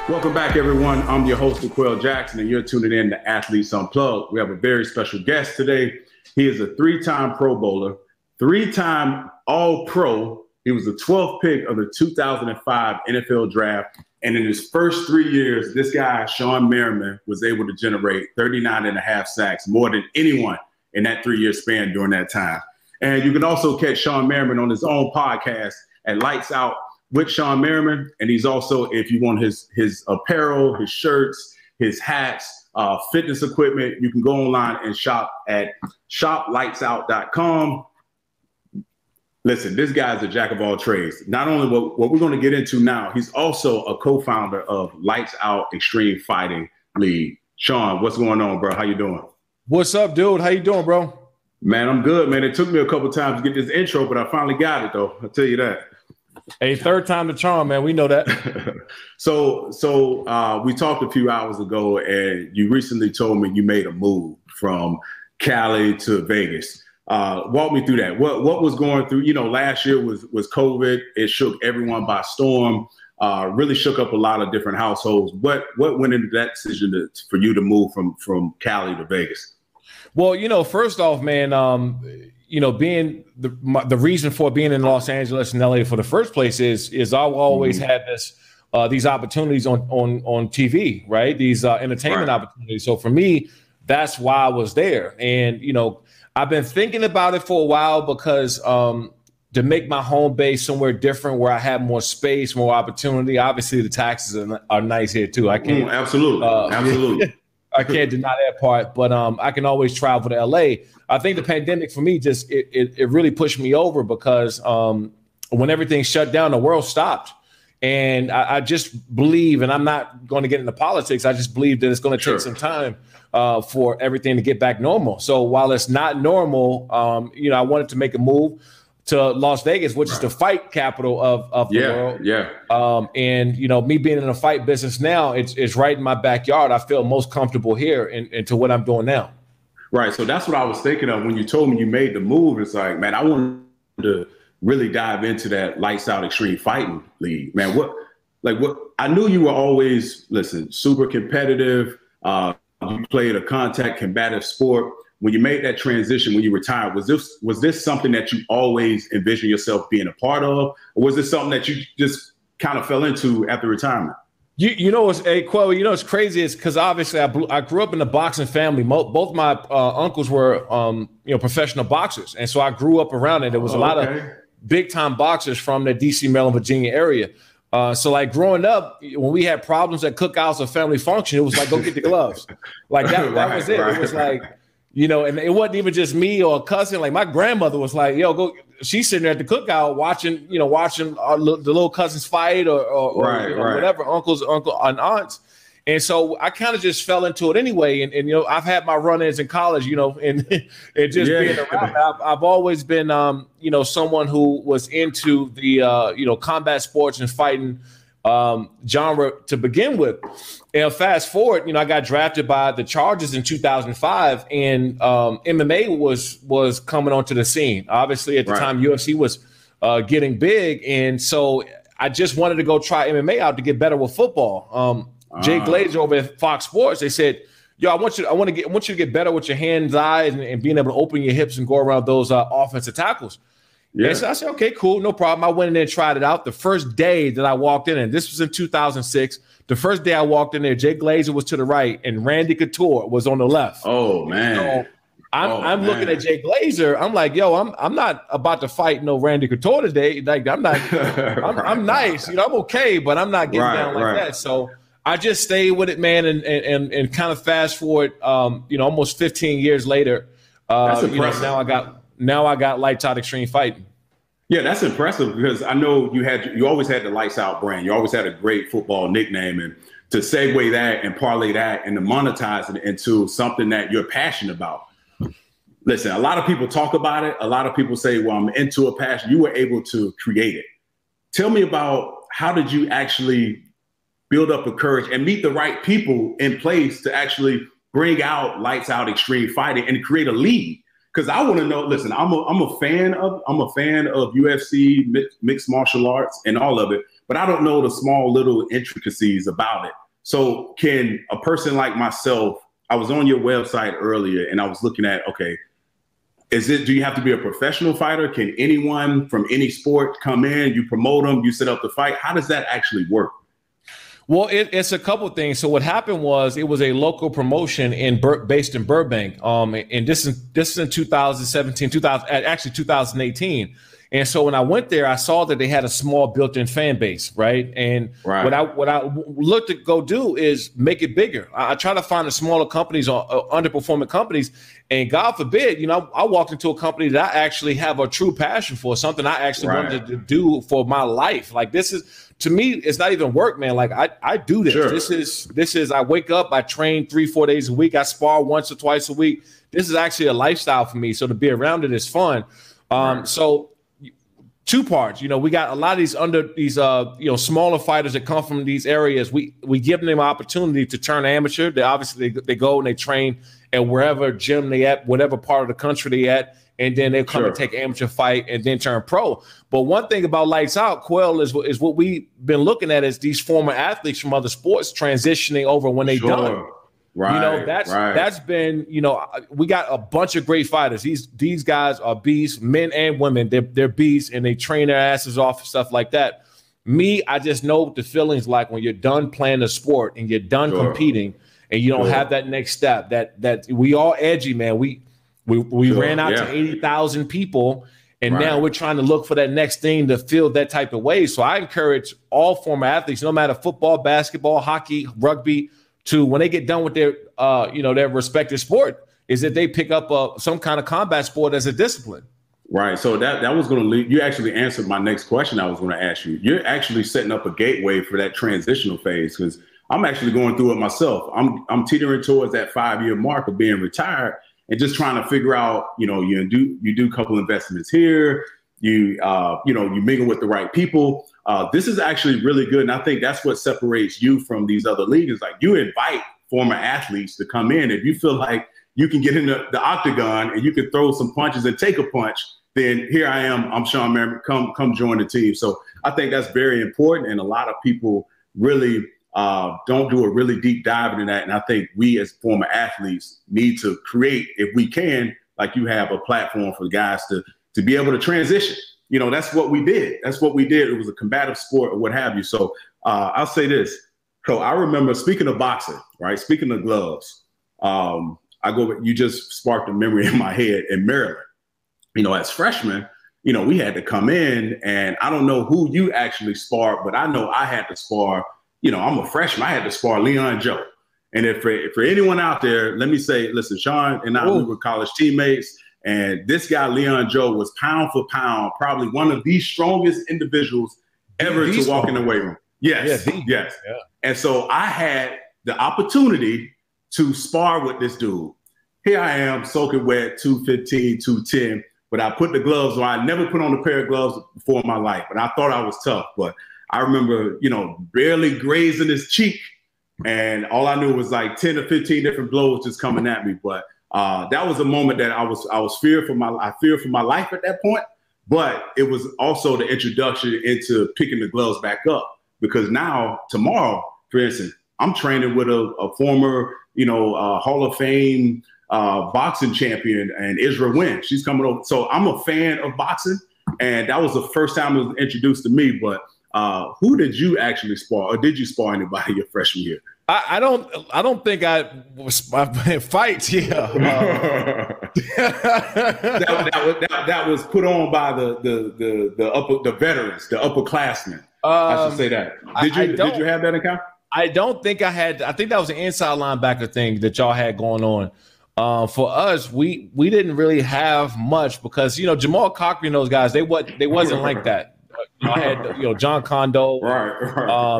Welcome back, everyone. I'm your host, Quell Jackson, and you're tuning in to Athletes Unplugged. We have a very special guest today. He is a three-time Pro Bowler, three-time All-Pro. He was the 12th pick of the 2005 NFL Draft. And in his first 3 years, this guy, Shawne Merriman, was able to generate 39 and a half sacks, more than anyone in that 3-year span during that time. And you can also catch Shawne Merriman on his own podcast at Lights Out with Shawne Merriman. And he's also, if you want his apparel, his shirts, his hats, fitness equipment, you can go online and shop at shoplightsout.com. Listen, this guy's a jack of all trades. Not only what we're going to get into now, he's also a co-founder of Lights Out Extreme Fighting League. Shawne, what's going on, bro? How you doing? What's up, dude? How you doing, bro? Man, I'm good, man. It took me a couple times to get this intro, but I finally got it, though. I'll tell you that. Hey, third time the charm, man. We know that. So we talked a few hours ago, and you recently told me you made a move from Cali to Vegas. Walk me through that. What was going through? You know, last year was COVID. It shook everyone by storm. Really shook up a lot of different households. What went into that decision for you to move from Cali to Vegas? Well, you know, first off, man, you know, being the reason for being in Los Angeles and LA for the first place is I've always had these opportunities on TV, right? These entertainment opportunities. So for me, that's why I was there. And, you know, I've been thinking about it for a while because to make my home base somewhere different where I have more space, more opportunity. Obviously, the taxes are nice here, too. I can't. Absolutely. I can't deny that part, but I can always travel to LA. I think the pandemic for me just it really pushed me over because when everything shut down, the world stopped. And I just believe, and I'm not going to get into politics, I just believe that it's going to take some time for everything to get back normal. So while it's not normal, you know, I wanted to make a move to Las Vegas, which is the fight capital of the world. Yeah. And, you know, me being in the fight business now, it's right in my backyard. I feel most comfortable here into what I'm doing now. Right. So that's what I was thinking of when you told me you made the move. It's like, man, I wanted to really dive into that Lights Out Extreme Fighting League. Man, what I knew you were always, super competitive. You played a contact combative sport. When you made that transition, when you retired, was this something that you always envisioned yourself being a part of? Or was this something that you just kind of fell into after retirement? You know what's Quell, you know what's crazy is because obviously I grew up in a boxing family. Both my uncles were professional boxers, and so I grew up around it. There was a lot of big time boxers from the DC, Maryland, Virginia area. So like growing up, when we had problems at cookouts or family function, it was like, go get the gloves. Like that was it. It was like, you know, and it wasn't even just me or a cousin. Like my grandmother was like, yo, go. She's sitting there at the cookout watching the little cousins fight or whatever, uncles and aunts. And so I kind of just fell into it anyway. And you know, I've had my run-ins in college, you know, and just being around. I've always been, someone who was into the, combat sports and fighting genre to begin with. And fast forward, you know, I got drafted by the Chargers in 2005, and MMA was coming onto the scene. Obviously, at the time, UFC was getting big, and so I just wanted to go try MMA out to get better with football. Jay Glazer over at Fox Sports, they said, "Yo, I want you to get better with your hands, eyes, and being able to open your hips and go around those offensive tackles." Yeah. And so I said, "Okay, cool, no problem." I went in there and tried it out. The first day that I walked in, and this was in 2006. The first day I walked in there, Jay Glazer was to the right, and Randy Couture was on the left. Oh man! So I'm looking at Jay Glazer. I'm like, "Yo, I'm not about to fight no Randy Couture today. Like, I'm not. I'm nice, you know. I'm okay, but I'm not getting down like that." So I just stayed with it, man, and kind of fast forward, almost 15 years later. That's impressive. Now I got Lights Out Extreme Fighting. Yeah, that's impressive because I know you always had the Lights Out brand. You always had a great football nickname, and to segue that and parlay that and to monetize it into something that you're passionate about. Listen, a lot of people talk about it. A lot of people say, well, I'm into a passion. You were able to create it. Tell me about how did you actually build up the courage and meet the right people in place to actually bring out Lights Out Extreme Fighting and create a league? because I want to know. Listen, I'm a fan of UFC, mixed martial arts, and all of it, but I don't know the small little intricacies about it. So, can a person like myself? I was on your website earlier, and I was looking at, okay, do you have to be a professional fighter? Can anyone from any sport come in? You promote them, you set up the fight. How does that actually work? Well, it's a couple of things. So what happened was it was a local promotion based in Burbank. And this is in 2017, 2018. And so when I went there, I saw that they had a small built-in fan base, right? And what I looked to go do is make it bigger. I try to find the smaller companies or underperforming companies. And God forbid, you know, I walked into a company that I actually have a true passion for, something I actually wanted to do for my life. Like this is, to me, it's not even work, man. Like I do this. Sure. This is I wake up, I train 3-4 days a week, I spar once or twice a week. This is actually a lifestyle for me. So to be around it is fun. So two parts, you know, we got a lot of these smaller fighters that come from these areas. We give them an opportunity to turn amateur. They obviously they go and they train at wherever gym they at, whatever part of the country they at, and then they'll come and take amateur fight and then turn pro. But one thing about Lights Out, Quail, is what we've been looking at is these former athletes from other sports transitioning over when they done. Right, you know, that's been, you know, we got a bunch of great fighters. These guys are beasts, men and women. They're beasts, and they train their asses off and stuff like that. Me, I just know what the feelings like when you're done playing the sport and you're done competing, and you don't have that next step. That we all edgy, man. We ran out to 80,000 people, and now we're trying to look for that next thing to feel that type of way. So I encourage all former athletes, no matter football, basketball, hockey, rugby, to when they get done with their their respective sport, is that they pick up some kind of combat sport as a discipline. Right. So that was going to lead. You actually answered my next question I was going to ask you. You're actually setting up a gateway for that transitional phase, because I'm actually going through it myself. I'm teetering towards that 5-year mark of being retired and just trying to figure out, you do a couple investments here, you mingle with the right people. This is actually really good. And I think that's what separates you from these other leagues. Like, you invite former athletes to come in. If you feel like you can get in the octagon and you can throw some punches and take a punch, then here I am. I'm Shawne Merriman. Come join the team. So I think that's very important. And a lot of people really don't do a really deep dive into that. And I think we as former athletes need to create, if we can, like you have, a platform for guys to be able to transition. You know, that's what we did. It was a combative sport or what have you. So I'll say this. So I remember, speaking of boxing, right? Speaking of gloves, you just sparked a memory in my head in Maryland. You know, as freshmen, you know, we had to come in, and I don't know who you actually sparred, but I know I had to spar. You know, I'm a freshman. I had to spar Leon Joe. And if for anyone out there, let me say, listen, Sean and I, we were college teammates. And this guy, Leon Joe, was pound for pound probably one of the strongest individuals ever to walk in the weight room. Yes. Yeah. And so I had the opportunity to spar with this dude. Here I am, soaking wet, 215, 210, but I put the gloves on. I never put on a pair of gloves before in my life, but I thought I was tough. But I remember, barely grazing his cheek, and all I knew was like 10 or 15 different blows just coming at me. But that was a moment that I feared for my life at that point, but it was also the introduction into picking the gloves back up, because now tomorrow, for instance, I'm training with a former, Hall of Fame boxing champion, and Israel Wynn. She's coming over. So I'm a fan of boxing, and that was the first time it was introduced to me. But who did you actually spar, or did you spar anybody your freshman year? I don't think I was fights. Yeah, that was put on by the veterans, the upperclassmen. I should say that. Did you have that encounter? I don't think I had. I think that was an inside linebacker thing that y'all had going on. For us, we didn't really have much, because Jamal Cochran and those guys, they wasn't like that. I had John Kondo, right.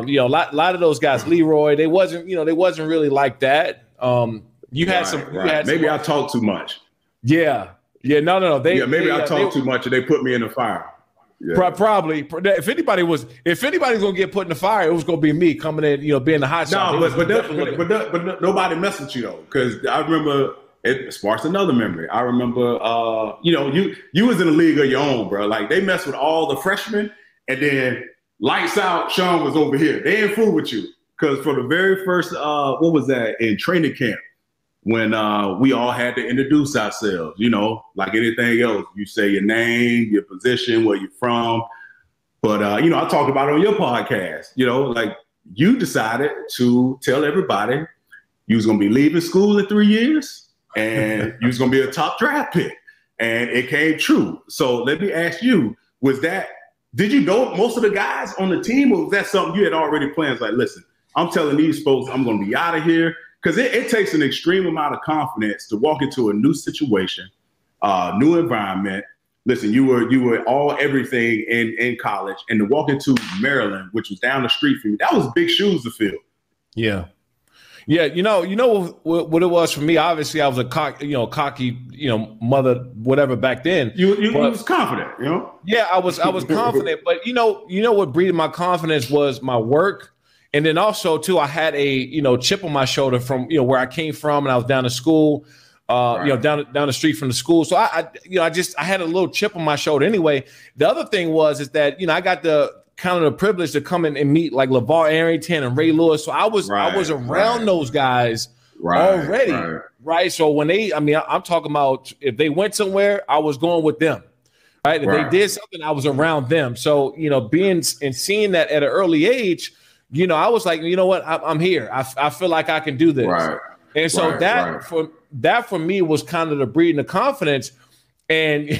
A lot of those guys, Leroy. They wasn't really like that. You had some. Maybe I talk too much. Yeah. No. Maybe I talk too much, and they put me in the fire. Yeah. Probably. If anybody's gonna get put in the fire, it was gonna be me coming in, being the hot shot. No, but nobody messed with you though, because I remember it sparks another memory. I remember, you was in a league of your own, bro. Like they messed with all the freshmen, and then lights out, Shawne was over here. They ain't fool with you because for the very first, what was that in training camp when we all had to introduce ourselves? You know, like anything else, you say your name, your position, where you're from. But I talked about it on your podcast. You know, like you decided to tell everybody you was gonna be leaving school in 3 years. And you was going to be a top draft pick. And it came true. So let me ask you, did you know most of the guys on the team, or was that something you had already planned? Like, listen, I'm telling these folks I'm going to be out of here. Because it takes an extreme amount of confidence to walk into a new situation, new environment. Listen, you were all everything in college. And to walk into Maryland, which was down the street from you, that was big shoes to fill. Yeah. Yeah, you know what it was for me. Obviously, I was a cocky, mother, whatever back then. You was confident, you know. Yeah, I was confident, but you know what breeded my confidence was my work, and then also too, I had a chip on my shoulder from where I came from, and I was down to school, right. down the street from the school. So I had a little chip on my shoulder. Anyway, the other thing is that I got the kind of the privilege to come in and meet like LeVar Arrington and Ray Lewis. So I was around those guys already. Right. So when I'm talking about if they went somewhere, I was going with them. Right. If they did something, I was around them. So, being and seeing that at an early age, I was like, you know what, I'm here. I feel like I can do this. Right. And so that for me was kind of the breeding of confidence. And,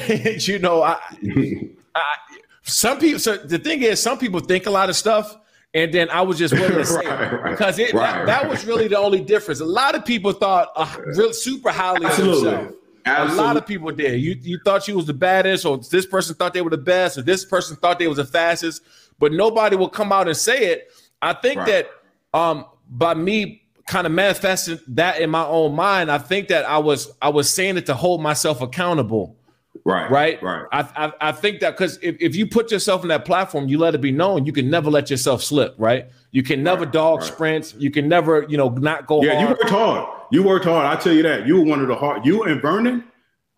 some people. So the thing is, some people think a lot of stuff, and then I was just willing to say it because that was really the only difference. A lot of people thought real super highly of themselves. A lot of people did. You thought you was the baddest, or this person thought they were the best, or this person thought they was the fastest, but nobody will come out and say it. I think that by me kind of manifesting that in my own mind, I think that I was saying it to hold myself accountable. Right. I think that because if you put yourself in that platform, you let it be known, you can never let yourself slip. Right. You can never dog sprints. You can never, not go hard. Yeah, you worked hard. I tell you that. You were one of the hard. You and Vernon,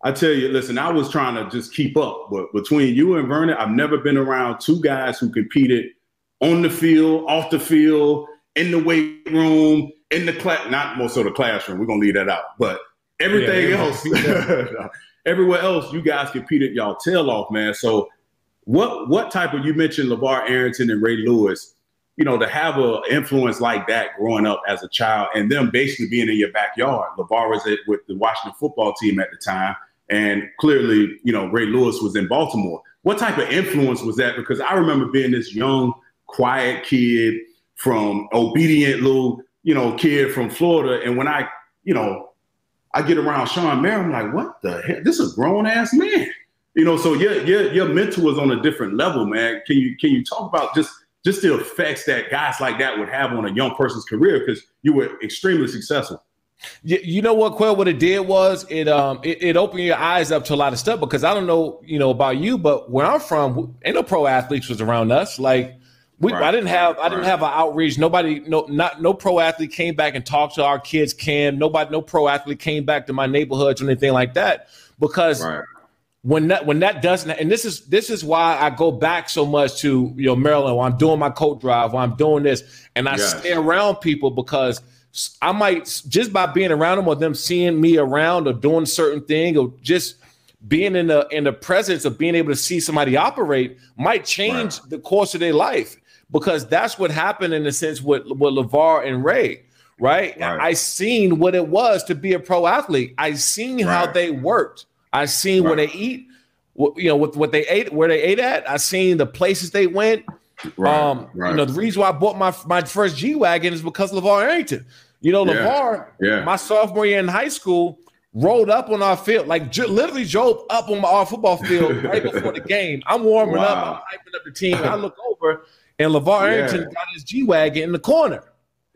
I tell you, listen, I was trying to just keep up. But between you and Vernon, I've never been around two guys who competed on the field, off the field, in the weight room, in the class. Not most of the classroom. We're going to leave that out. But everything else. Everywhere else, you guys competed y'all tail off, man. So what type of, you mentioned LeVar Arrington and Ray Lewis, to have an influence like that growing up as a child and them basically being in your backyard. LeVar was with the Washington football team at the time. And clearly, Ray Lewis was in Baltimore. What type of influence was that? Because I remember being this young, quiet kid from obedient little, kid from Florida. And when I get around Shawne Merriman, I'm like, what the heck? This is a grown ass man. So your mentor was on a different level, man. Can you talk about just the effects that guys like that would have on a young person's career? Because you were extremely successful. You know what, Quell? What it did was it opened your eyes up to a lot of stuff. Because I don't know, about you, but where I'm from, ain't no pro athletes was around us. Like I didn't have an outreach. Nobody, no pro athlete came back and talked to our kids' camp. No pro athlete came back to my neighborhoods or anything like that. Because when that doesn't, and this is why I go back so much to Maryland, while I'm doing my coat drive, while I'm doing this, and I stay around people because I might, just by being around them or them seeing me around or doing certain thing or just being in the presence of being able to see somebody operate might change the course of their life. Because that's what happened in a sense with LeVar and Ray, right? I seen what it was to be a pro athlete. I seen how they worked. I seen where they eat, with what they ate, where they ate at. I seen the places they went. The reason why I bought my first G-Wagon is because of LeVar Arrington. LeVar, my sophomore year in high school, rolled up on our field, like literally drove up on our football field right before the game. I'm warming up, I'm hyping up the team. I look over, and LeVar Arrington got his G-Wagon in the corner.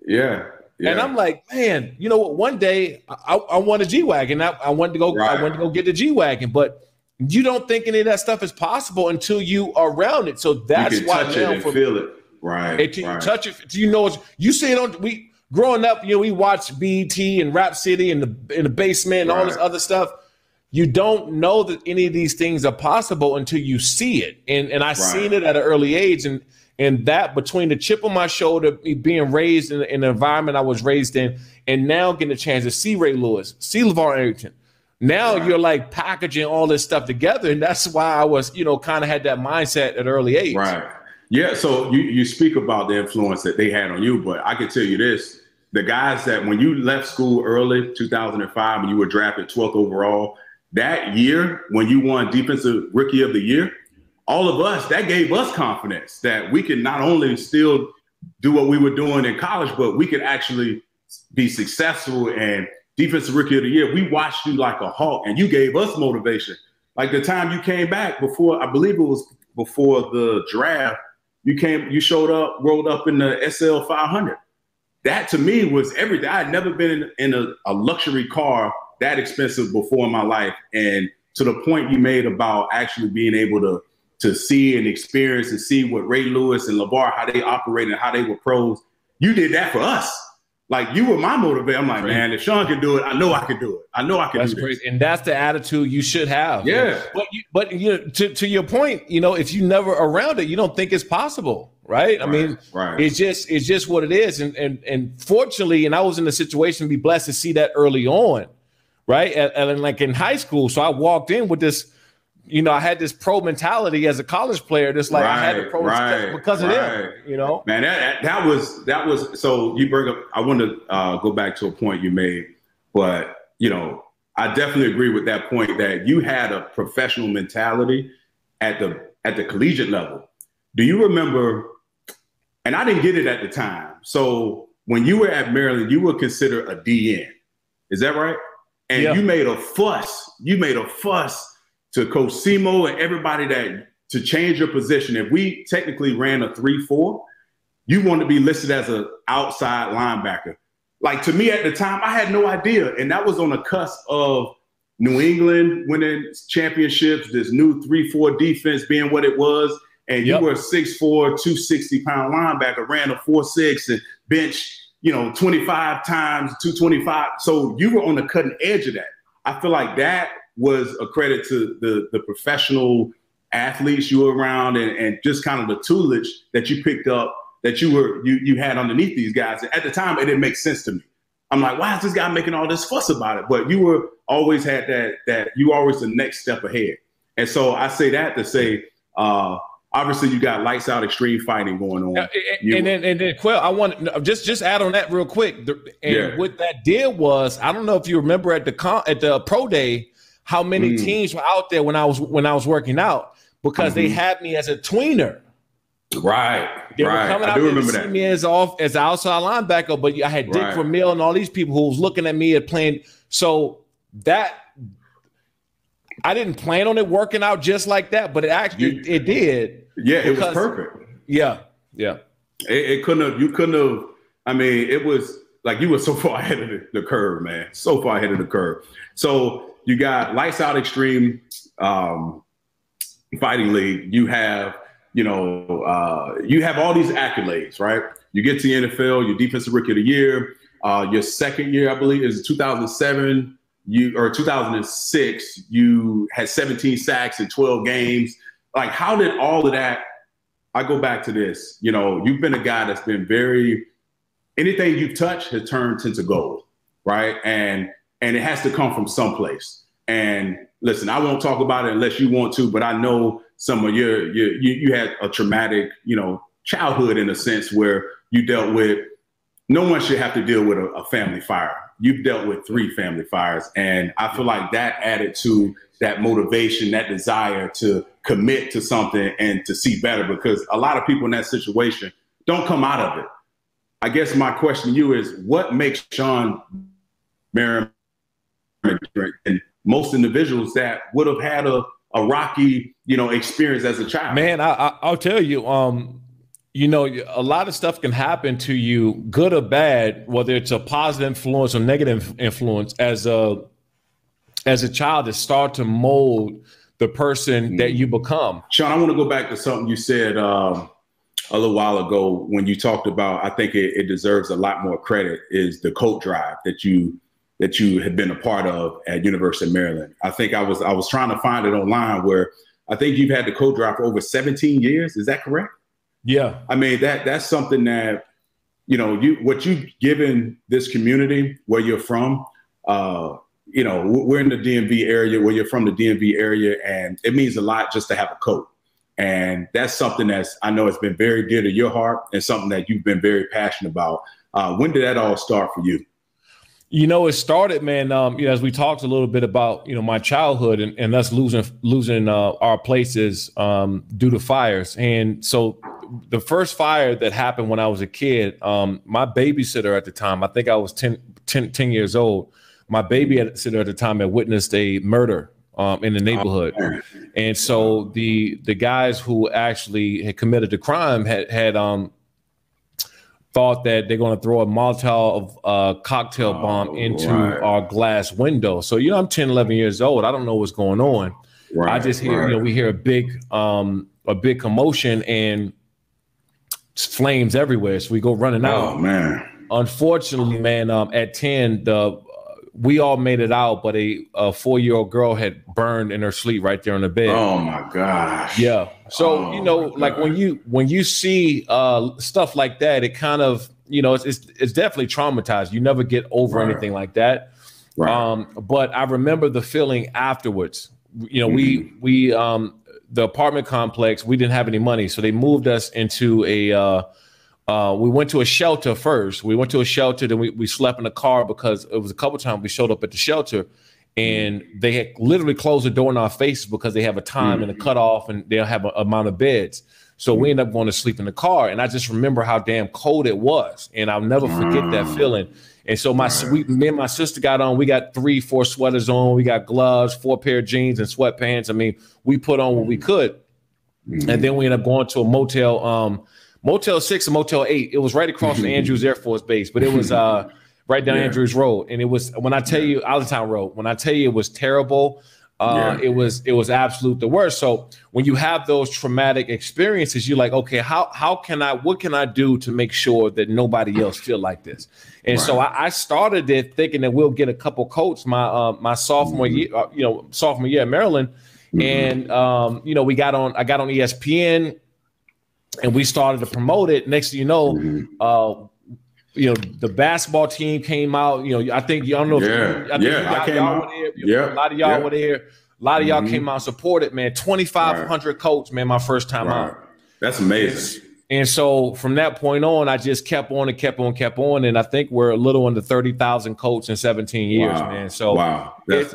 Yeah. And I'm like, man, you know what? One day I want a G-Wagon. I wanted to go. I wanted to go get the G-Wagon, but you don't think any of that stuff is possible until you are around it. So that's why touch it and feel it. Right. You touch it. Do you know? You see it on growing up, we watched BET and Rap City and in the basement and all this other stuff. You don't know that any of these things are possible until you see it. And I seen it at an early age. And that between the chip on my shoulder, being raised in the environment I was raised in, and now getting a chance to see Ray Lewis, see LeVar Arrington. Now you're like packaging all this stuff together. And that's why I was, kind of had that mindset at an early age. Right. Yeah. So you speak about the influence that they had on you, but I can tell you this. The guys that when you left school early, 2005, and you were drafted 12th overall, that year when you won Defensive Rookie of the Year, all of us, that gave us confidence that we could not only still do what we were doing in college, but we could actually be successful and Defensive Rookie of the Year. We watched you like a hawk, and you gave us motivation. Like the time you came back before, I believe it was before the draft, you showed up, rolled up in the SL 500. That to me was everything. I had never been in a luxury car that expensive before in my life. And to the point you made about actually being able to see and experience and see what Ray Lewis and LeVar, how they operated and how they were pros, you did that for us. Like you were my motivator. I'm like, man, if Shawne can do it, I know I can do it. I know I can do this. Great. And that's the attitude you should have. Yeah. But to your point, if you never around it, you don't think it's possible. Right. I mean, it's just what it is. And fortunately, and I was in a situation to be blessed to see that early on. Right. And like in high school. So I walked in with this, I had this pro mentality as a college player. Just like I had a pro because of them, Man, that was so you bring up, I want to go back to a point you made, but, I definitely agree with that point that you had a professional mentality at the collegiate level. Do you remember, and I didn't get it at the time. So when you were at Maryland, you were considered a DN. Is that right? And you made a fuss. You made a fuss to Coach Simo and everybody to change your position. If we technically ran a 3-4, you want to be listed as an outside linebacker. Like to me at the time, I had no idea. And that was on the cusp of New England winning championships, this new 3-4 defense being what it was. And you were a 6'4", 260-pound linebacker, ran a 4.6 and bench 25 times 225. So you were on the cutting edge of that. I feel like that was a credit to the professional athletes you were around and just kind of the toolage that you picked up that you had underneath these guys. And at the time, it didn't make sense to me. I'm like, why is this guy making all this fuss about it? But you were always had that you always the next step ahead. And so I say that to say, obviously, you got lights out extreme fighting going on. And then Quell, I want to just add on that real quick. What that did was, I don't know if you remember at the pro day, how many teams were out there when I was working out because they had me as a tweener. Right. They were coming out there to see me as an outside linebacker, but I had Dick Vermeil and all these people who was looking at me at playing. So that I didn't plan on it working out just like that, but it actually it did. Yeah, it was perfect. Yeah. It couldn't have. You couldn't have. I mean, it was like you were so far ahead of the curve, man. So far ahead of the curve. So you got lights out extreme fighting league. You have you have all these accolades, right? You get to the NFL, your defensive rookie of the year. Your second year, I believe, is 2007. 2006, you had 17 sacks in 12 games. Like, how did all of that? I go back to this. You've been a guy that's been anything you've touched has turned into gold, right? And it has to come from someplace. And listen, I won't talk about it unless you want to, but I know some of you had a traumatic, childhood in a sense where you dealt with. No one should have to deal with a family fire. You've dealt with 3 family fires. And I feel like that added to that motivation, that desire to commit to something and to see better, because a lot of people in that situation don't come out of it. I guess my question to you is, what makes Shawne Merriman and most individuals that would have had a rocky, experience as a child? Man, I'll tell you, a lot of stuff can happen to you, good or bad, whether it's a positive influence or negative influence as a child that start to mold the person that you become. Shawne, I want to go back to something you said a little while ago when you talked about, I think it deserves a lot more credit, is the coat drive that you have been a part of at University of Maryland. I think I was trying to find it online, where I think you've had the coat drive for over 17 years. Is that correct? Yeah. I mean, that's something that, what you've given this community where you're from. We're in the DMV area, where you're from, the DMV area, and it means a lot just to have a coat. And that's something I know it's been very dear to your heart, and something that you've been very passionate about. When did that all start for you? It started, man, as we talked a little bit about, my childhood and us losing our places due to fires. And so the first fire that happened when I was a kid, my babysitter at the time, I think I was 10 years old. My babysitter at the time had witnessed a murder in the neighborhood. Oh, and so the guys who actually had committed the crime had thought that they're going to throw a Molotov cocktail bomb into our glass window. So, I'm 10, 11 years old. I don't know what's going on. I just hear, we hear a big commotion and flames everywhere. So we go running out. Oh, man. Unfortunately, man, at 10, we all made it out, but a 4-year-old girl had burned in her sleep right there on the bed. Oh my gosh. Yeah. So, like when you see stuff like that, it kind of, it's definitely traumatized. You never get over anything like that. Right. But I remember the feeling afterwards. We the apartment complex, we didn't have any money, so they moved us into we went to a shelter first. We went to a shelter, then we slept in a car, because it was a couple times we showed up at the shelter and they had literally closed the door in our faces because they have a time and a cutoff, and they'll have an amount of beds. So we ended up going to sleep in the car. And I just remember how damn cold it was. And I'll never forget that feeling. And so me and my sister got on, we got 3-4 sweaters on, we got gloves, 4 pair of jeans and sweatpants. I mean, we put on what we could. And then we ended up going to a Motel 6 and Motel 8. It was right across from Andrews Air Force Base, but it was right down Andrews Road. And it was, when I tell you, Allentown Road, when I tell you it was terrible, it was absolute the worst. So when you have those traumatic experiences, you're like, okay, what can I do to make sure that nobody else feel like this? And so I started it thinking that we'll get a couple coats my sophomore year, sophomore year at Maryland. And, I got on ESPN, and we started to promote it. Next thing you know, the basketball team came out. I think y'all know. I came out. A lot of y'all were there. A lot of y'all came out and supported, man. 2,500 coats, man, my first time out. That's amazing. And so from that point on, I just kept on. And I think we're a little under 30,000 coats in 17 years, man. So that's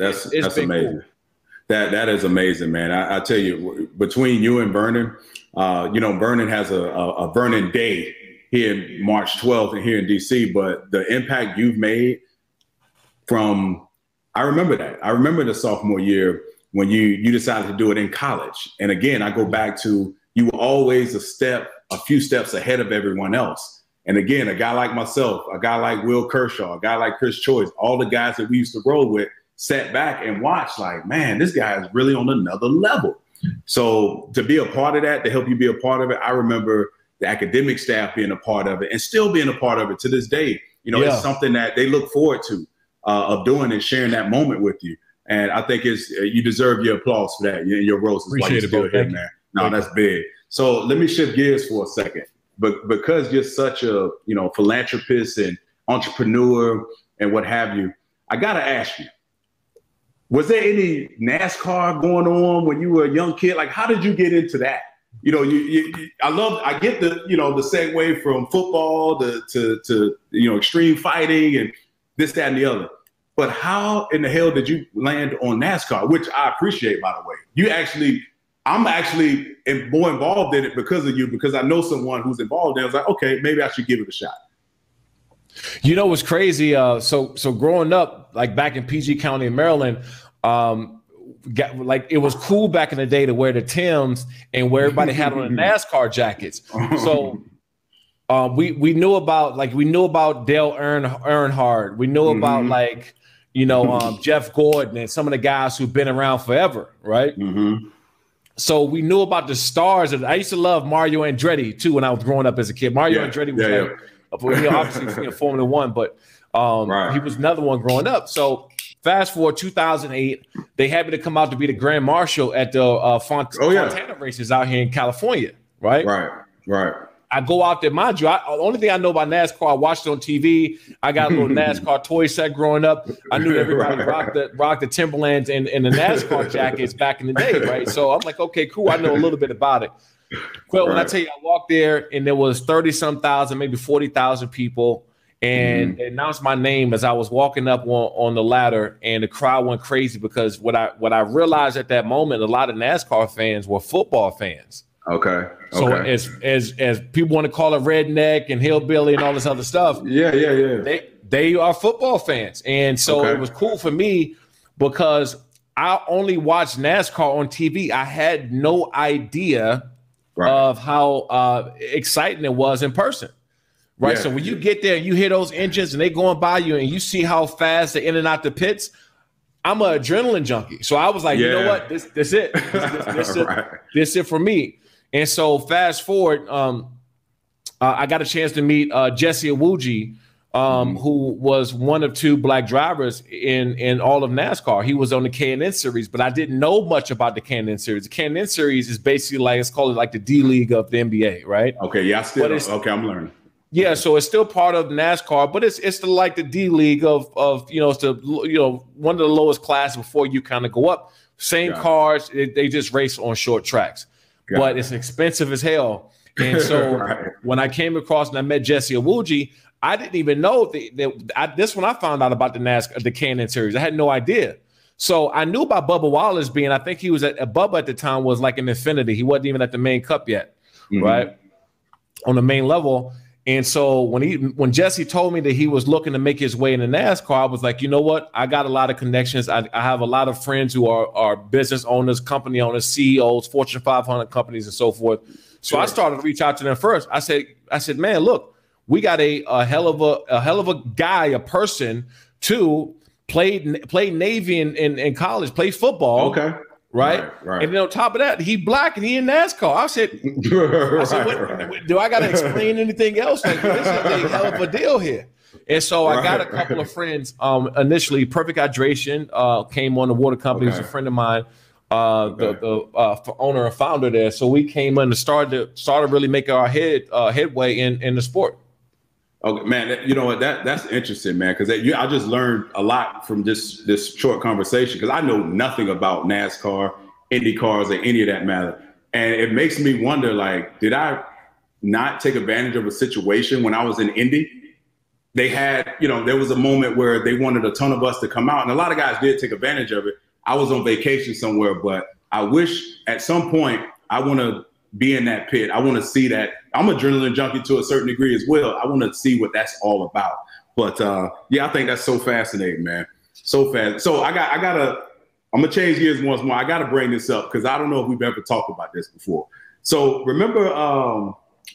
amazing. Cool. That is amazing, man. I tell you, between you and Vernon, Vernon has a Vernon Day here March 12th and here in DC, but the impact you've made I remember that. I remember the sophomore year when you decided to do it in college. And again, I go back to, you were always a few steps ahead of everyone else. And again, a guy like myself, a guy like Will Kershaw, a guy like Chris Choice, all the guys that we used to roll with, sat back and watched like, man, this guy is really on another level. So to be a part of that, to help you be a part of it, I remember the academic staff being a part of it and still being a part of it to this day. It's something that they look forward to of doing and sharing that moment with you. And I think you deserve your applause for that. Your roses while you're still here, man. No, that's big. So let me shift gears for a second. But because you're such a philanthropist and entrepreneur and what have you, I gotta ask you, was there any NASCAR going on when you were a young kid? Like, how did you get into that? I get the segue from football to extreme fighting and this, that, and the other. But how in the hell did you land on NASCAR, which I appreciate, by the way? I'm actually more involved in it because of you, because I know someone who's involved in it. I was like, okay, maybe I should give it a shot. What's crazy? So growing up, like back in PG County in Maryland, it was cool back in the day to wear the Timbs and where everybody had on the NASCAR jackets. So we knew about Dale Earnhardt. We knew about Jeff Gordon and some of the guys who've been around forever, right? So we knew about the stars. I used to love Mario Andretti too when I was growing up as a kid. Mario Andretti was obviously Formula One, but he was another one growing up. So fast forward 2008, they had me to come out to be the Grand Marshal at the Fontana races out here in California, right? Right. I go out there, mind you. The only thing I know about NASCAR, I watched it on TV. I got a little NASCAR toy set growing up. I knew everybody rocked the Timberlands and the NASCAR jackets back in the day, right? So I'm like, okay, cool. I know a little bit about it. Well, when I tell you, I walked there and there was 30-some thousand, maybe 40,000 people, and they announced my name as I was walking up on the ladder, and the crowd went crazy because what I realized at that moment, a lot of NASCAR fans were football fans. Okay. So as people want to call it redneck and hillbilly and all this other stuff, they are football fans, and so it was cool for me because I only watched NASCAR on TV. I had no idea of how exciting it was in person. Right. So when you get there and you hear those engines and they going by you and you see how fast they're in and out the pits, I'm an adrenaline junkie. So I was like, you know what? This it. This it for me. And so fast forward, I got a chance to meet Jesse Iwuji, who was one of two black drivers in all of NASCAR. He was on the K&N series, but I didn't know much about the K&N series. The K&N series is basically it's called like the D League of the NBA, right? Okay, yeah, I'm learning. Yeah, so it's still part of NASCAR, but it's like the D League of it's the one of the lowest classes before you kind of go up. Same cars, they just race on short tracks. But it's expensive as hell. And so when I came across and I met Jesse Iwuji, I didn't even know this when I found out about the K&N series. I had no idea. So I knew about Bubba Wallace being, I think he was at Bubba at the time was like an Infinity. He wasn't even at the main cup yet, right? On the main level. And so when Jesse told me that he was looking to make his way into NASCAR, I was like, you know what? I got a lot of connections. I have a lot of friends who are business owners, company owners, CEOs, Fortune 500 companies, and so forth. So I started to reach out to them first. I said, man, look, we got a hell of a guy, a person to played Navy in college, played football. Okay. Right. And then on top of that, he black and he in NASCAR. I said, do I got to explain anything else? Like, this is a hell of a deal here. And so I got a couple of friends. Initially, Perfect Hydration came on the water company. He's a friend of mine, the owner and founder there. So we came in and started really making our headway in the sport. Okay, man, you know what? That's interesting, man, because I just learned a lot from this short conversation because I know nothing about NASCAR, Indy cars, or any of that matter. And it makes me wonder, like, did I not take advantage of a situation when I was in Indy? They had, there was a moment where they wanted a ton of us to come out, and a lot of guys did take advantage of it. I was on vacation somewhere, but I wish at some point I want to be in that pit. I want to see that. I'm an adrenaline junkie to a certain degree as well. I want to see what that's all about. But I think that's so fascinating, man. So fast. So I'm gonna change gears once more. I gotta bring this up because I don't know if we've ever talked about this before. So remember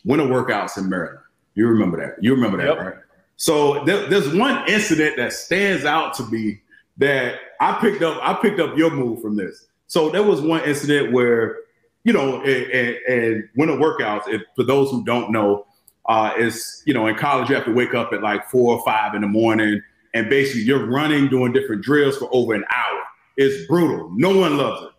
winter workouts in Maryland? You remember that? You remember that, right? So there's one incident that stands out to me that I picked up your move from this. So there was one incident where and winter workouts, for those who don't know, is, in college, you have to wake up at like 4 or 5 in the morning, and basically you're running, doing different drills for over an hour. It's brutal. No one loves it.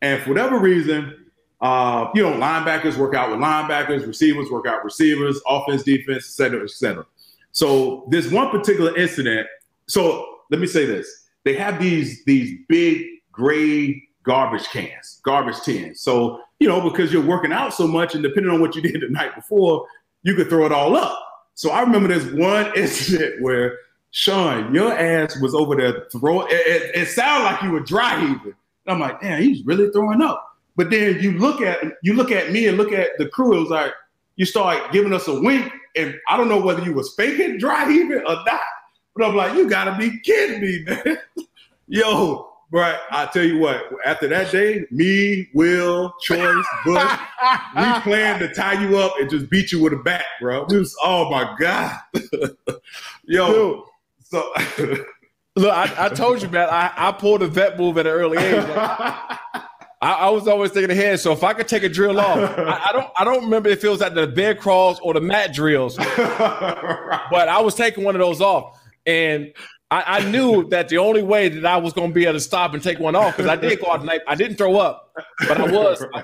And for whatever reason, linebackers work out with linebackers, receivers work out with receivers, offense, defense, et cetera, et cetera. So this one particular incident, so let me say this. They have these big gray garbage tins. So, because you're working out so much and depending on what you did the night before, you could throw it all up. So I remember this one incident where, Shawne, your ass was over there throwing, it sounded like you were dry heaving. And I'm like, damn, he's really throwing up. But then you look at me and look at the crew, it was like, you start giving us a wink, and I don't know whether you was faking dry heaving or not. But I'm like, you gotta be kidding me, man. Yo, bro, I tell you what, after that day, me, Will, Choice, Bush, we planned to tie you up and just beat you with a bat, bro. Oh my God. Yo. So look, I told you, man, I pulled a vet move at an early age. I was always thinking ahead. So if I could take a drill off, I don't remember if it was at the bed crawls or the mat drills, but I was taking one of those off, and I knew that the only way that I was going to be able to stop and take one off, because I did go out tonight. I didn't throw up, but I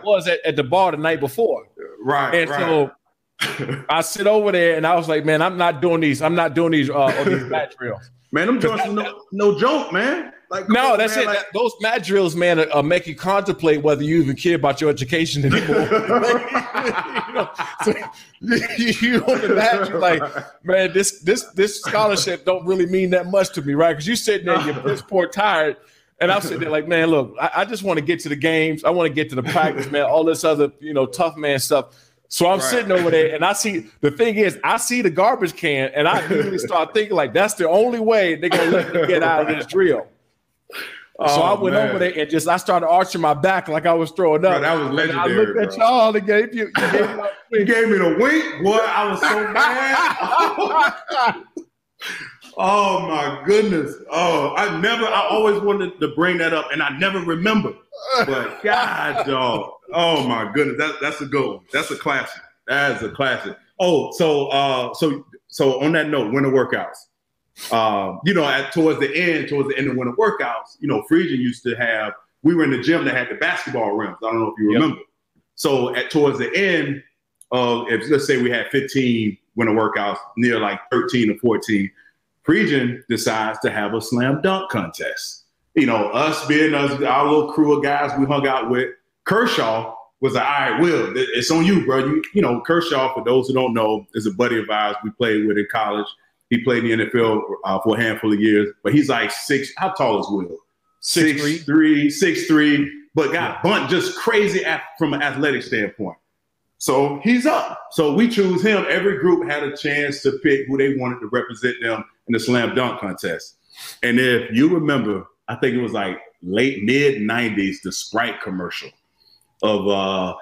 was at the bar the night before. Right. And so I sit over there and I was like, man, I'm not doing these mat drills. Man, them joints no joke, man. Like, no, that's it. Like, those mat drills, man, make you contemplate whether you even care about your education anymore. You on the mat, you're like, man, this scholarship don't really mean that much to me, right? Because you sitting there, you're piss poor tired, and I'm sitting there like, man, look, I just want to get to the games. I want to get to the practice, man. All this other, tough man stuff. So I'm sitting over there, and I see the garbage can, and I immediately start thinking like, that's the only way they're gonna let me get out of this drill. So I went over there and I started arching my back like I was throwing up. Bro, that was legendary. I looked at y'all and gave you gave me the wink, boy. I was so mad. Oh my goodness. Oh, I always wanted to bring that up, and I never remember. But God, dog. Oh my goodness. That's a good one. That's a classic. That is a classic. Oh, so on that note, winter workouts. Towards the end of winter workouts, Friesian used to have, we were in the gym that had the basketball rims. I don't know if you remember. So towards the end of, let's say we had 15 winter workouts, near like 13 or 14, Friesian decides to have a slam dunk contest. Us being our little crew of guys we hung out with, Kershaw was like, all right, Will, it's on you, bro. Kershaw, for those who don't know, is a buddy of ours we played with in college. He played in the NFL for a handful of years, but he's like how tall is Will? 6'3", but got bunt just crazy from an athletic standpoint. So he's up. So we choose him. Every group had a chance to pick who they wanted to represent them in the slam dunk contest. And if you remember, I think it was like mid-90s, the Sprite commercial of, I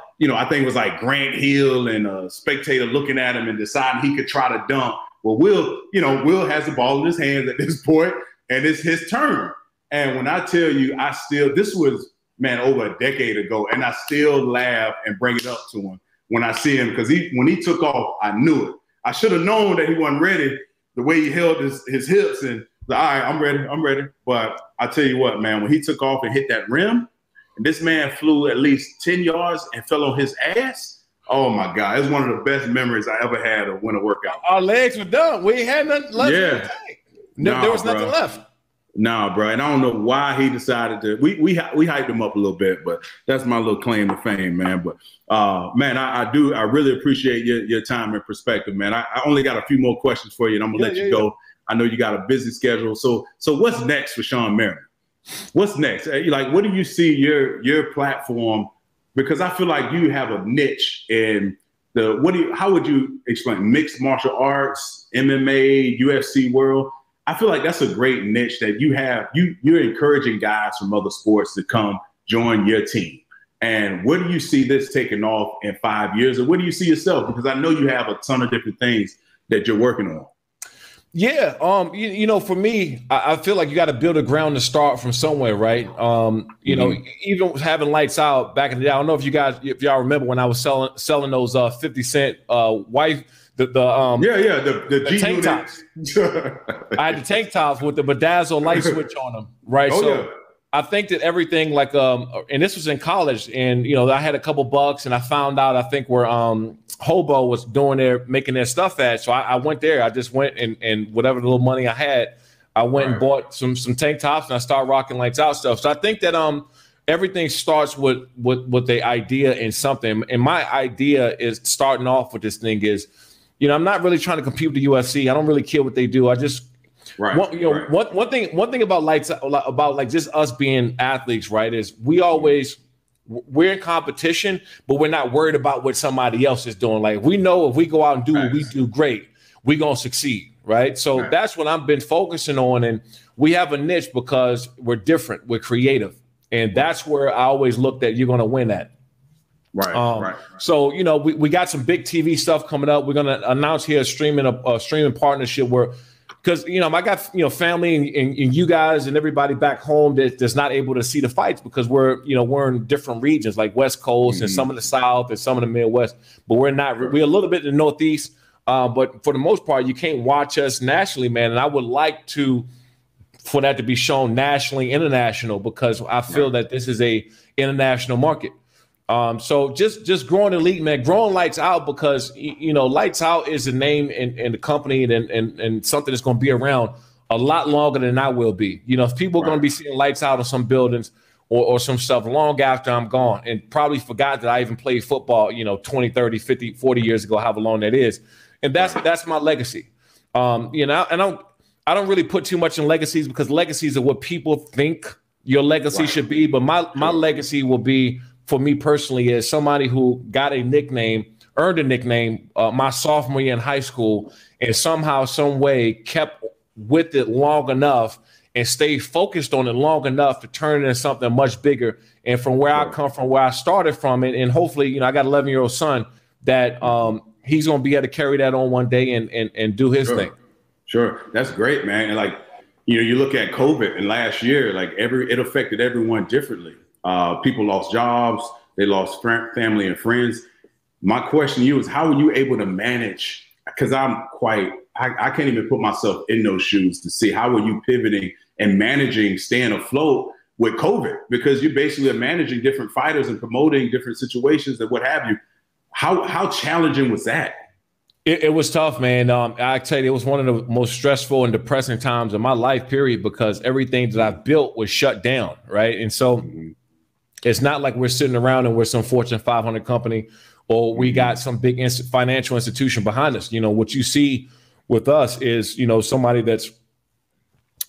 think it was like Grant Hill and a spectator looking at him and deciding he could try to dunk. Well, Will has the ball in his hands at this point, and it's his turn. And when I tell you, this was, man, over a decade ago, and I still laugh and bring it up to him when I see him, because when he took off, I knew it. I should have known that he wasn't ready the way he held his hips and like, all right, I'm ready. But I tell you what, man, when he took off and hit that rim, and this man flew at least 10 yards and fell on his ass. Oh my God, it's one of the best memories I ever had of winter workout. Our legs were done. We ain't had nothing left. Yeah. There was nothing left. Nah, bro. And I don't know why he decided to. We hyped him up a little bit, but that's my little claim to fame, man. But man, I really appreciate your time and perspective, man. I only got a few more questions for you, and I'm gonna let you go. I know you got a busy schedule. So what's next for Shawne Merriman? What's next? Like, what do you see your platform? Because I feel like you have a niche in how would you explain mixed martial arts, MMA, UFC world? I feel like that's a great niche that you have. You're encouraging guys from other sports to come join your team. And where do you see this taking off in 5 years? Or where do you see yourself? Because I know you have a ton of different things that you're working on. Yeah. For me, I feel like you got to build a ground to start from somewhere, right? Even having Lights Out back in the day, I don't know if y'all remember when I was selling those 50 cent white, the tank tops. I had the tank tops with the bedazzled light switch on them, right? I think that everything like, and this was in college, and I had a couple bucks, and I found out I think where Hobo was making their stuff at. So I went there. I just went and whatever little money I had, I went and bought some tank tops, and I started rocking Lights Out stuff. So I think that everything starts with the idea in something. And my idea is starting off with this thing is, I'm not really trying to compete with the UFC. I don't really care what they do. I just one thing about Lights Out, about like just us being athletes, right, is we're in competition, but we're not worried about what somebody else is doing. Like, we know if we go out and do what we do great, we're going to succeed, right? So that's what I've been focusing on. And we have a niche because we're different. We're creative. And that's where I always looked at you're going to win at. Right. So, we got some big TV stuff coming up. We're going to announce here a streaming partnership where because I got family and you guys and everybody back home that's not able to see the fights because we're in different regions like West Coast and some of the South and some of the Midwest, but we're not. We're a little bit in the Northeast, but for the most part, you can't watch us nationally, man. And I would like for that to be shown nationally, international, because I feel that this is a international market. So just growing the league, man, growing Lights Out, because Lights Out is a name and the company and something that's going to be around a lot longer than I will be. If people are going to be seeing Lights Out on some buildings or some stuff long after I'm gone, and probably forgot that I even played football, 20, 30, 50, 40 years ago, however long that is. And that's my legacy. And I don't really put too much in legacies, because legacies are what people think your legacy should be. But my legacy will be, for me personally, as somebody who got a nickname, earned a nickname my sophomore year in high school, and somehow, some way kept with it long enough and stayed focused on it long enough to turn it into something much bigger. And from where I come from, where I started from, and hopefully, I got an 11-year-old son that he's going to be able to carry that on one day and do his thing. Sure. That's great, man. And you look at COVID and last year, it affected everyone differently. People lost jobs, they lost family and friends. My question to you is, how were you able to manage? Because I can't even put myself in those shoes to see how were you pivoting and managing, staying afloat with COVID, because you basically are managing different fighters and promoting different situations and what have you. How challenging was that? It was tough, man. I tell you, it was one of the most stressful and depressing times of my life, period, because everything that I've built was shut down, right? And so it's not like we're sitting around and we're some Fortune 500 company or we got some big financial institution behind us. What you see with us is, somebody that's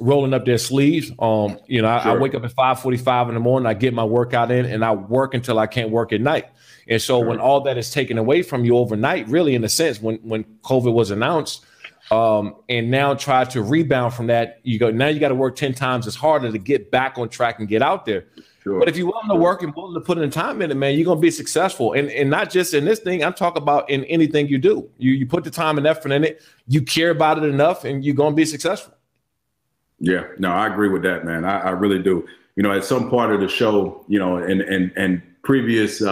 rolling up their sleeves. I wake up at 5:45 in the morning, I get my workout in, and I work until I can't work at night. And so when all that is taken away from you overnight, really, in a sense, when COVID was announced, and now try to rebound from that, you got to work 10 times as harder to get back on track and get out there. Sure. But if you're willing to work and willing to put in time in it, man, you're going to be successful. And not just in this thing, I'm talking about in anything you do. You put the time and effort in it, you care about it enough, and you're going to be successful. Yeah, no, I agree with that, man. I really do. At some part of the show, and previous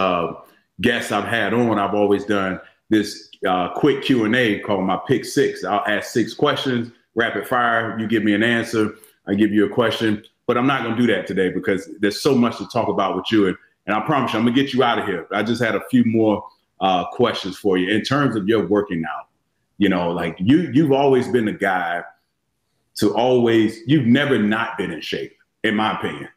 guests I've had on, I've always done this quick Q&A called my Pick Six. I'll ask 6 questions, rapid fire. You give me an answer, I give you a question. But I'm not going to do that today because there's so much to talk about with you. And I promise you, I'm going to get you out of here. I just had a few more questions for you in terms of your working out. You've always been the guy you've never not been in shape, in my opinion.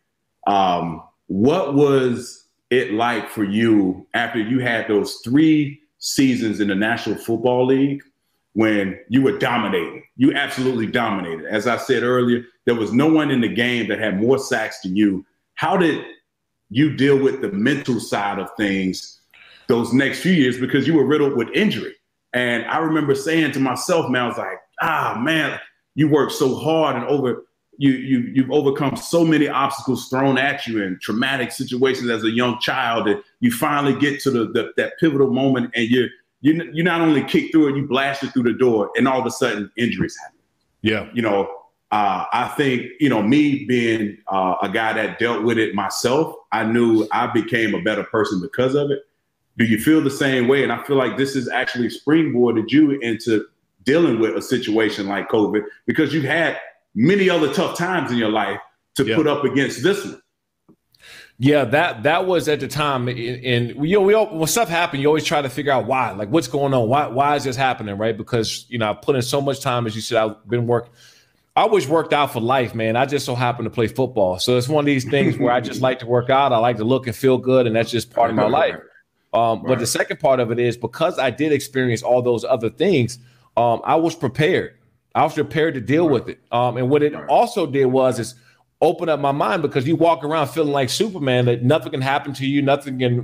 What was it like for you after you had those 3 seasons in the National Football League when you were dominating? You absolutely dominated. As I said earlier, there was no one in the game that had more sacks than you. How did you deal with the mental side of things those next few years? Because you were riddled with injury. And I remember saying to myself, man, I was like, man, you worked so hard and you've overcome so many obstacles thrown at you in traumatic situations as a young child, that you finally get to that pivotal moment and you not only kick through it, you blast it through the door, and all of a sudden injuries happen. Yeah. I think, me being a guy that dealt with it myself, I knew I became a better person because of it. Do you feel the same way? And I feel like this has actually springboarded you into dealing with a situation like COVID, because you've had many other tough times in your life to put up against this one. Yeah, that was at the time. And when stuff happened, you always try to figure out why, like what's going on? Why is this happening? Right. Because, I put in so much time, as you said, I've been working. I always worked out for life, man. I just so happen to play football. So it's one of these things where I just like to work out. I like to look and feel good. And that's just part of my life. But the second part of it is, because I did experience all those other things, I was prepared. I was prepared to deal with it. And what it also did is open up my mind, because you walk around feeling like Superman, that nothing can happen to you.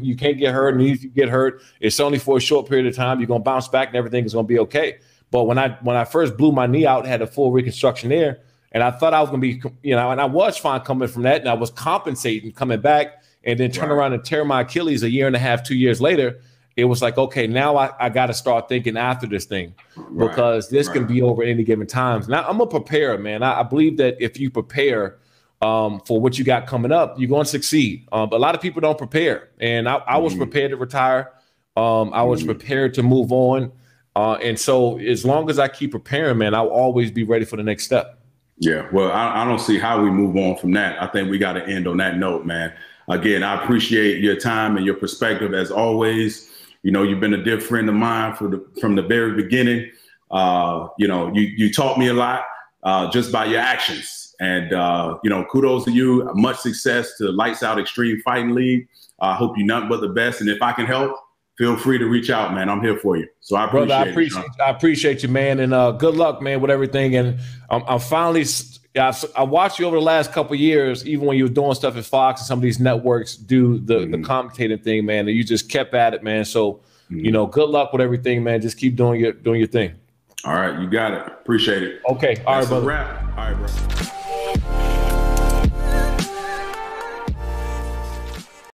You can't get hurt. And if you get hurt, it's only for a short period of time. You're going to bounce back and everything is going to be okay. But when I first blew my knee out, had a full reconstruction there, and I thought I was going to be, and I was fine coming from that, and I was compensating coming back, and then turn around and tear my Achilles a year and a half, 2 years later. it was like, okay, now I got to start thinking after this thing, because this can be over at any given time. Now I'm a preparer, man. I believe that if you prepare for what you got coming up, you're going to succeed. But a lot of people don't prepare, and I was prepared to retire. I was prepared to move on. And so as long as I keep preparing, man, I'll always be ready for the next step. Yeah, well, I don't see how we move on from that. I think we got to end on that note, man. Again, I appreciate your time and your perspective as always. You know, you've been a dear friend of mine from the very beginning. You know, you taught me a lot just by your actions. And, you know, kudos to you. Much success to Lights Out Extreme Fighting League. I hope you nothing but the best. And if I can help, feel free to reach out, man. I'm here for you. So I appreciate you, man. And good luck, man, with everything. And I'm finally, I watched you over the last couple of years, even when you were doing stuff at Fox and some of these networks do the commentating thing, man. And you just kept at it, man. So, you know, good luck with everything, man. Just keep doing your thing. All right. You got it. Appreciate it. Okay. All right, brother. That's a wrap. All right, bro.